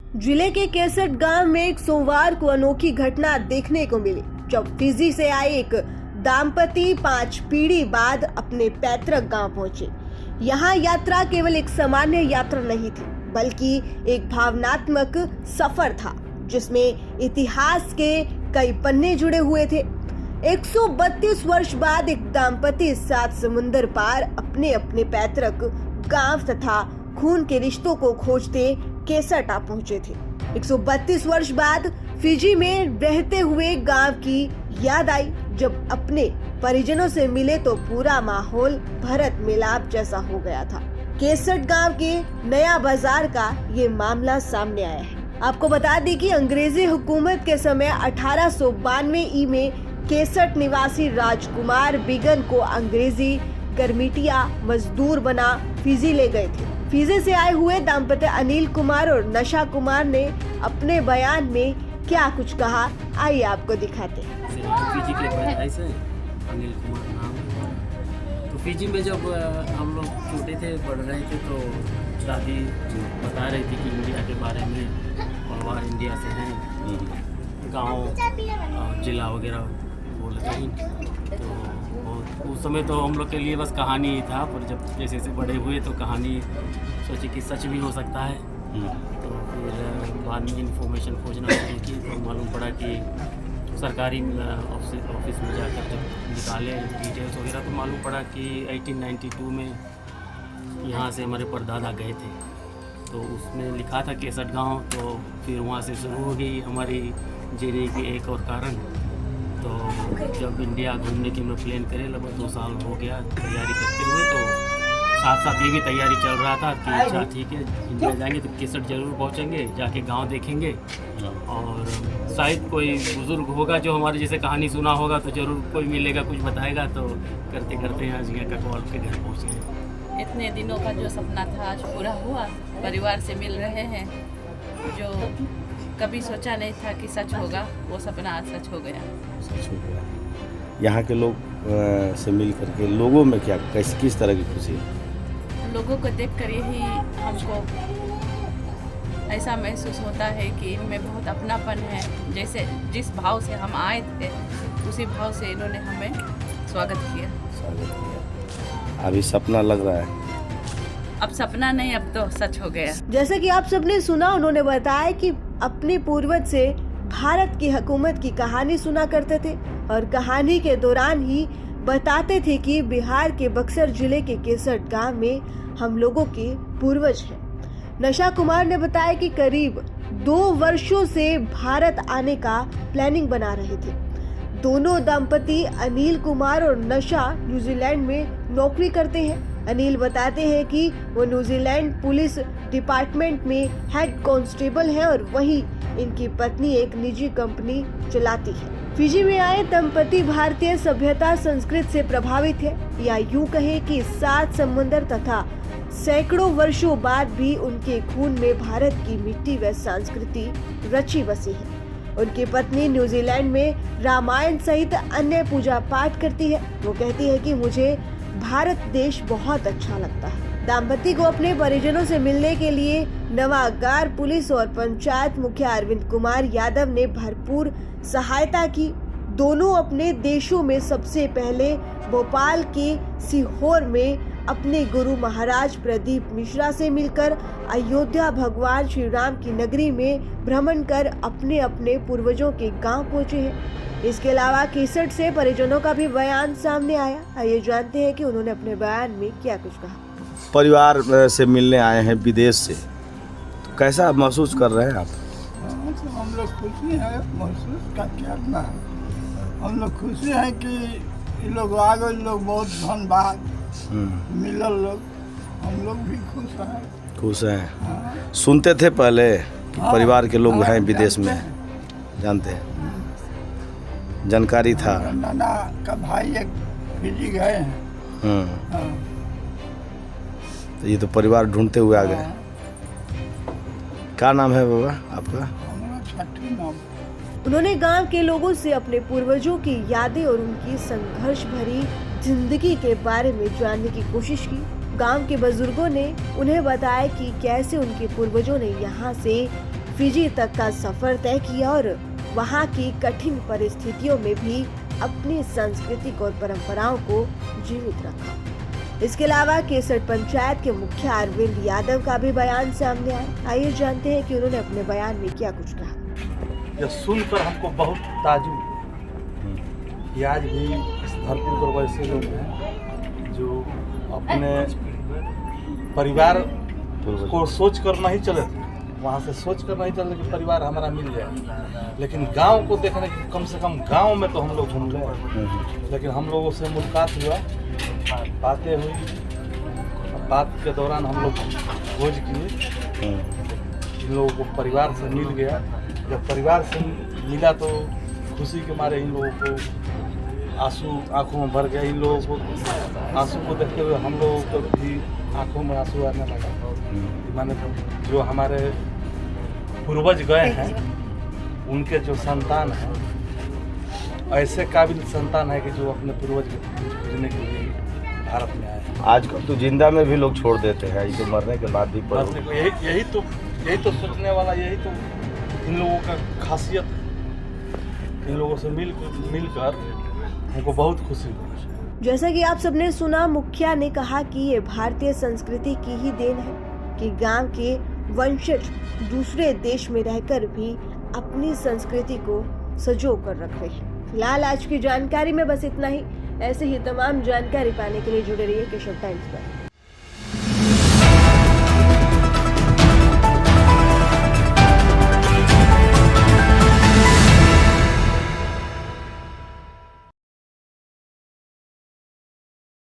जिले के केसट गांव में एक सोमवार को अनोखी घटना देखने को मिली, जब फिजी से आए एक दाम्पति 5 पीढ़ी बाद अपने पैतृक गांव पहुंचे। यहां यात्रा केवल एक सामान्य यात्रा नहीं थी, बल्कि एक भावनात्मक सफर था, जिसमें इतिहास के कई पन्ने जुड़े हुए थे। 132 वर्ष बाद एक दाम्पति 7 समुंदर पार अपने अपने पैतृक गांव तथा खून के रिश्तों को खोजते केसट आ पहुंचे थे। 132 वर्ष बाद फिजी में रहते हुए गांव की याद आई। जब अपने परिजनों से मिले तो पूरा माहौल भरत मिलाप जैसा हो गया था। केसट गांव के नया बाजार का ये मामला सामने आया है। आपको बता दें कि अंग्रेजी हुकूमत के समय 1892 में केसट निवासी राजकुमार बिगन को अंग्रेजी गरमिटिया मजदूर बना फिजी ले गए थे। फिजी से आए हुए दाम्पत्य अनिल कुमार और नशा कुमार ने अपने बयान में क्या कुछ कहा, आइए आपको दिखाते हैं। फिजी के पैदाइश है, अनिल कुमार नाम है। तो फिजी में जब हम लोग छोटे थे, पढ़ रहे थे, तो दादी बता रही थी कि इंडिया के बारे में, परिवार इंडिया से हैं, गांव जिला वगैरह बोलते हैं। तो उस समय तो हम लोग के लिए बस कहानी ही था, पर जब जैसे जैसे बड़े हुए तो कहानी सोची कि सच भी हो सकता है। तो फिर बाद में इन्फॉर्मेशन खोजना शुरू की तो मालूम पड़ा कि सरकारी ऑफिस में जाकर जब निकाले डिटेल्स वगैरह तो मालूम पड़ा कि 1892 में यहाँ से हमारे परदादा गए थे। तो उसमें लिखा था केसट गांव। तो फिर वहाँ से शुरू हो गई हमारी जर्नी की एक और कारण। तो जब इंडिया घूमने की मैं प्लान करे, लगभग 2 साल हो गया तैयारी करते हुए। तो साथ साथ ये भी तैयारी चल रहा था कि अच्छा ठीक है, इंडिया जाएंगे तो केसट जरूर पहुंचेंगे, जाके गांव देखेंगे, और शायद कोई बुजुर्ग होगा जो हमारे जैसे कहानी सुना होगा तो जरूर कोई मिलेगा, कुछ बताएगा। तो करते करते यहाँ जिया ककवाल के घर पहुँचे। इतने दिनों का जो सपना था आज पूरा हुआ, परिवार से मिल रहे हैं। जो कभी सोचा नहीं था कि सच होगा, वो सपना आज सच हो गया। यहाँ के लोग से मिल करके लोगों में क्या किस तरह की खुशी है? लोगों को देखकर यही हमको ऐसा महसूस होता है कि इनमें बहुत अपनापन है। जैसे जिस भाव से हम आए थे, उसी भाव से इन्होंने हमें स्वागत किया। अभी सपना लग रहा है? अब सपना नहीं, अब तो सच हो गया। जैसा कि आप सबने सुना, उन्होंने बताया कि अपने पूर्वज से भारत की हुकूमत की कहानी सुना करते थे, और कहानी के दौरान ही बताते थे कि बिहार के बक्सर जिले के केसट गांव में हम लोगों के पूर्वज हैं। नशा कुमार ने बताया कि करीब 2 वर्षों से भारत आने का प्लानिंग बना रहे थे। दोनों दंपति अनिल कुमार और नशा न्यूजीलैंड में नौकरी करते हैं। अनिल बताते हैं कि वो न्यूजीलैंड पुलिस डिपार्टमेंट में हेड कांस्टेबल हैं, और वहीं इनकी पत्नी एक निजी कंपनी चलाती है। फिजी में आए दंपति भारतीय सभ्यता संस्कृति से प्रभावित है, या यूं कहें कि 7 समुंदर तथा सैकड़ों वर्षों बाद भी उनके खून में भारत की मिट्टी व संस्कृति रची बसी है। उनकी पत्नी न्यूजीलैंड में रामायण सहित अन्य पूजा पाठ करती है। वो कहती है कि मुझे भारत देश बहुत अच्छा लगता है। दाम्पति को अपने परिजनों से मिलने के लिए नवागार पुलिस और पंचायत मुखिया अरविंद कुमार यादव ने भरपूर सहायता की। दोनों अपने देशों में सबसे पहले भोपाल के सीहोर में अपने गुरु महाराज प्रदीप मिश्रा से मिलकर अयोध्या भगवान श्री राम की नगरी में भ्रमण कर अपने अपने पूर्वजों के गांव पहुंचे हैं। इसके अलावा केसट से परिजनों का भी बयान सामने आया। आइए जानते हैं कि उन्होंने अपने बयान में क्या कुछ कहा। परिवार से मिलने आए हैं विदेश से, तो कैसा महसूस कर रहे हैं आप? हम लोग खुशी है, महसूस का क्या करना है। हम लोग खुशी है कि ये लोग आ गए, लोग बहुत धन्यवाद मिलल लोग। हम लोग भी खुश हैं। हाँ। सुनते थे पहले कि परिवार के लोग हैं विदेश में, जानते हैं, जानकारी था। नाना का भाई एक फिजी गए हैं। हाँ। तो ये तो परिवार ढूंढते हुए आ गए। क्या नाम है बाबा आपका? छठी नाम। उन्होंने गांव के लोगों से अपने पूर्वजों की यादें और उनकी संघर्ष भरी जिंदगी के बारे में जानने की कोशिश की। गांव के बुजुर्गों ने उन्हें बताया कि कैसे उनके पूर्वजों ने यहाँ से फिजी तक का सफर तय किया और वहां की कठिन परिस्थितियों में भी अपनी संस्कृति और परंपराओं को जीवित रखा। इसके अलावा केसर पंचायत के मुखिया अरविंद यादव का भी बयान सामने आया। आइए जानते हैं कि उन्होंने अपने बयान में क्या कुछ कहा। यह सुनकर हमको बहुत ताजुब कि आज भी इस धरती पर वैसे लोग हैं जो अपने परिवार को सोच कर नहीं चले थे, वहाँ से सोच कर नहीं चले कि परिवार हमारा मिल जाए, लेकिन गांव को देखने की कम से कम गांव में तो हम लोग घूम लें। लेकिन हम लोगों से मुलाकात हुआ, बातें हुई, बात के दौरान हम लोग खोज किए, इन लोगों को परिवार से मिल गया। जब परिवार से मिला तो खुशी के मारे इन लोगों को आंसू आंखों में भर गया। इन लोगों को आंसू को देखते हुए हम लोगों को भी आंखों में आंसू आने लगा। माने जो हमारे पूर्वज गए हैं उनके जो संतान हैं, ऐसे काबिल संतान है कि जो अपने पूर्वज के जीने के लिए भारत में आए। आजकल तो जिंदा में भी लोग छोड़ देते हैं, ये तो मरने के बाद भी यही तो सोचने वाला, यही तो इन लोगों का खासियत है। इन लोगों से मिलकर हमको बहुत खुशी हुई। जैसा कि आप सबने सुना, मुखिया ने कहा कि ये भारतीय संस्कृति की ही देन है कि गांव के वंशज दूसरे देश में रहकर भी अपनी संस्कृति को सजो कर रख रहे हैं। फिलहाल आज की जानकारी में बस इतना ही। ऐसे ही तमाम जानकारी पाने के लिए जुड़े रहिए केशव टाइम्स पर।